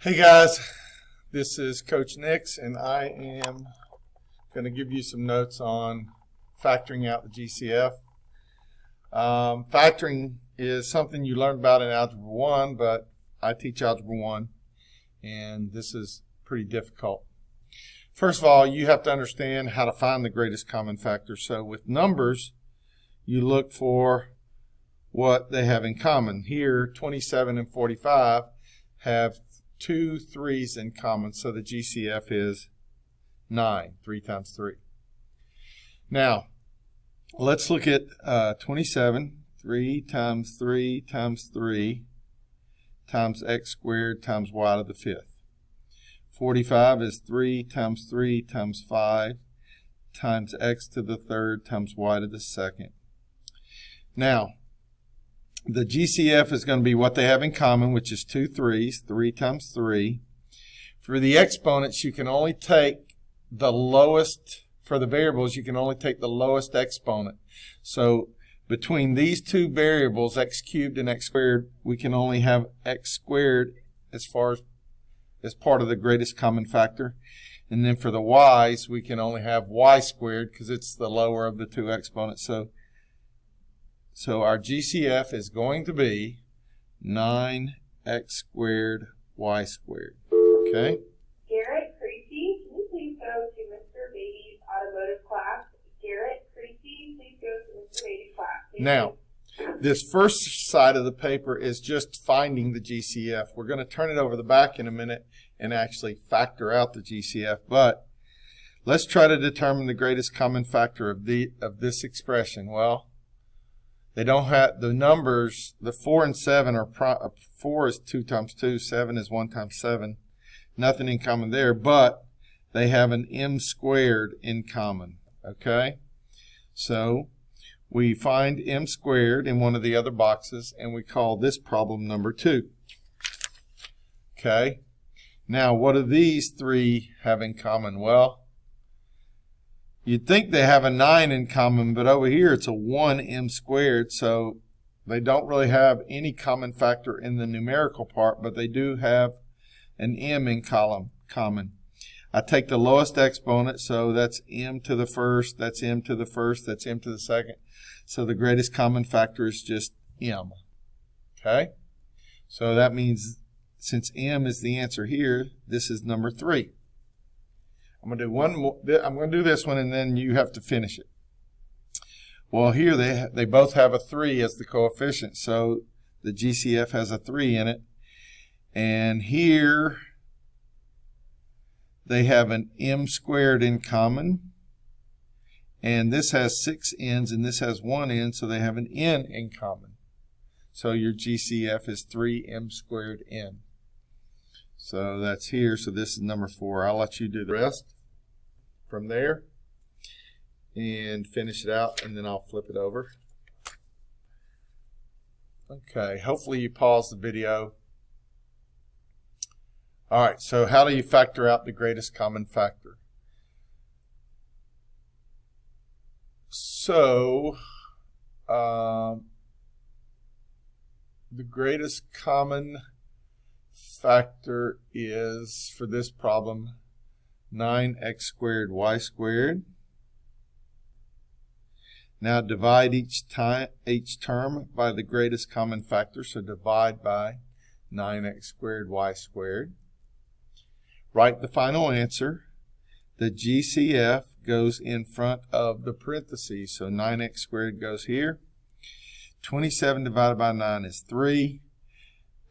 Hey guys, this is Coach Nix, and I am going to give you some notes on factoring out the GCF. Factoring is something you learned about in Algebra 1, but I teach Algebra 1, and this is pretty difficult. First of all, you have to understand how to find the greatest common factor. So with numbers, you look for what they have in common. Here, 27 and 45 have 2 3's in common, so the GCF is 9, 3 times 3. Now, let's look at 27, 3 times 3 times 3 times x squared times y to the 5th. 45 is 3 times 3 times 5 times x to the 3rd times y to the 2nd. Now, the GCF is going to be what they have in common, which is 2 3's, 3 times 3. For the exponents, you can only take the lowest, for the variables, you can only take the lowest exponent. So between these two variables, x cubed and x squared, we can only have x squared as part of the greatest common factor. And then for the y's, we can only have y squared because it's the lower of the two exponents. So our GCF is going to be 9x squared y squared. Okay? Garrett Creasy, can you please go to Mr. Beatty's automotive class? Garrett Creasy, please go to Mr. Beatty's class. Now, this first side of the paper is just finding the GCF. We're going to turn it over the back in a minute and actually factor out the GCF. But let's try to determine the greatest common factor of this expression. Well, they don't have the numbers. The 4 and 7 are 4 is 2 times 2, 7 is 1 times 7. Nothing in common there, but they have an m squared in common. Okay, so we find m squared in one of the other boxes, and we call this problem number 2. Okay, now what do these three have in common? Well, you'd think they have a 9 in common, but over here it's a 1m squared, so they don't really have any common factor in the numerical part, but they do have an m in common. I take the lowest exponent, so that's m to the first, that's m to the first, that's m to the second. So the greatest common factor is just m. Okay? So that means since m is the answer here, this is number 3. I'm going to do one more. I'm going to do this one, and then you have to finish it. Well, here they both have a 3 as the coefficient, so the GCF has a 3 in it. And here they have an m squared in common, and this has 6 n's, and this has 1 n, so they have an n in common. So your GCF is 3m squared n. So that's here, so this is number 4. I'll let you do the rest from there and finish it out, and then I'll flip it over. Okay, hopefully you pause the video. All right, so how do you factor out the greatest common factor? So the greatest common factor is, for this problem, 9x squared y squared. Now divide each term by the greatest common factor, so divide by 9x squared y squared. Write the final answer. The GCF goes in front of the parentheses, so 9x squared goes here. 27 divided by 9 is 3.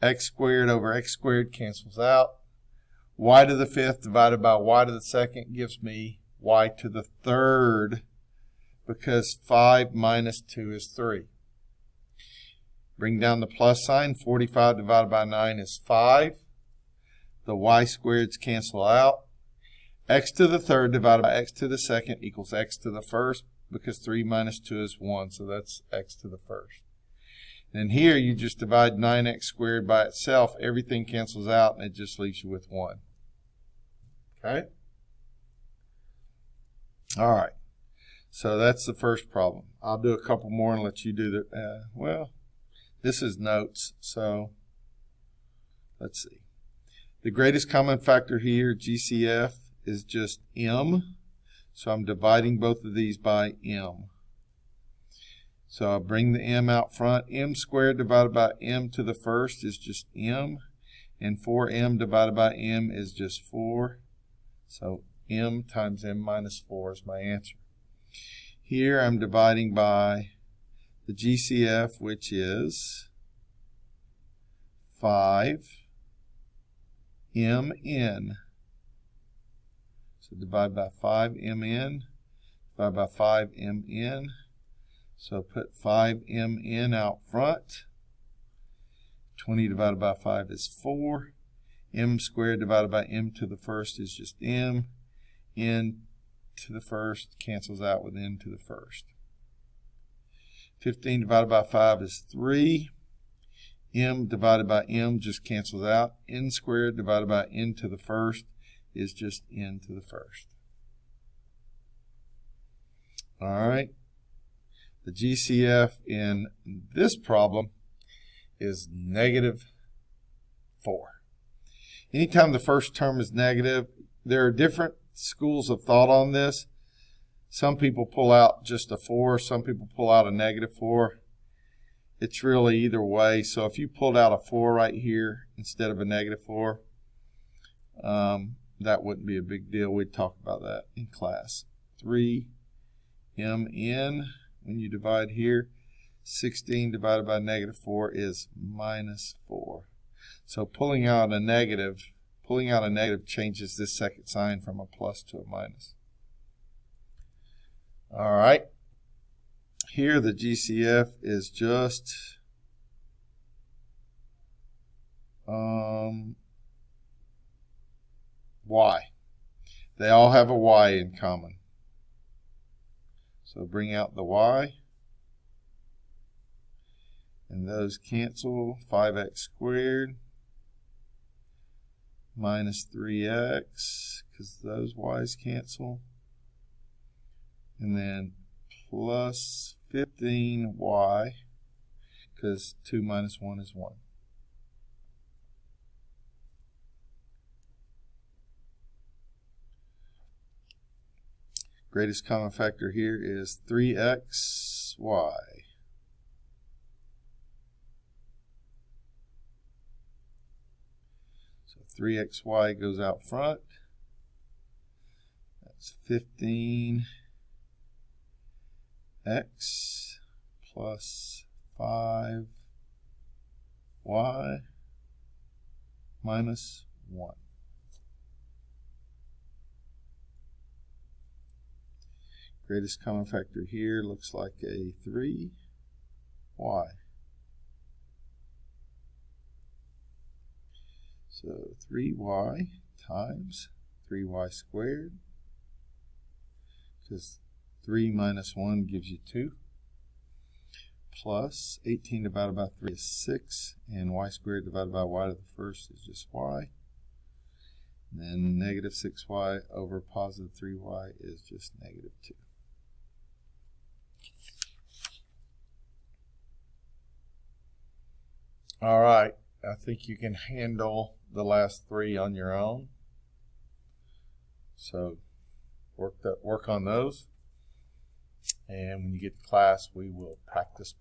X squared over x squared cancels out. Y to the 5th divided by y to the 2nd gives me y to the 3rd, because 5 minus 2 is 3. Bring down the plus sign. 45 divided by 9 is 5. The y squareds cancel out. X to the 3rd divided by x to the 2nd equals x to the 1st, because 3 minus 2 is 1, so that's x to the 1st. And here you just divide 9x squared by itself. Everything cancels out, and it just leaves you with 1. Okay? All right. So that's the first problem. I'll do a couple more and let you do the, well, this is notes, so let's see. The greatest common factor here, GCF, is just m. So I'm dividing both of these by m. So I'll bring the m out front. M squared divided by m to the first is just m. And 4m divided by m is just 4. So m times m minus 4 is my answer. Here I'm dividing by the GCF, which is 5mn. So divide by 5mn, divide by 5mn. So put 5mn out front. 20 divided by 5 is 4. M squared divided by m to the first is just m. N to the first cancels out with n to the first. 15 divided by 5 is 3. M divided by m just cancels out. N squared divided by n to the first is just n to the first. All right. The GCF in this problem is -4. Anytime the first term is negative, there are different schools of thought on this. Some people pull out just a 4, some people pull out a -4. It's really either way. So if you pulled out a 4 right here instead of a -4, that wouldn't be a big deal. We'd talk about that in class. 3mn, when you divide here, 16 divided by -4 is -4. So pulling out a negative changes this second sign from a plus to a minus. All right. Here the GCF is just y. They all have a y in common. So bring out the y. And those cancel. 5x squared minus 3x, because those y's cancel. And then plus 15y, because 2 minus 1 is 1. Greatest common factor here is 3xy. So 3xy goes out front. That's 15x plus 5y minus 1. Greatest common factor here looks like a 3y. So 3y times 3y squared, because 3 minus 1 gives you 2, plus 18 divided by 3 is 6, and y squared divided by y to the first is just y. And then negative 6y over positive 3y is just negative 2. All right, I think you can handle the last 3 on your own. So work on those. And when you get to class, we will practice.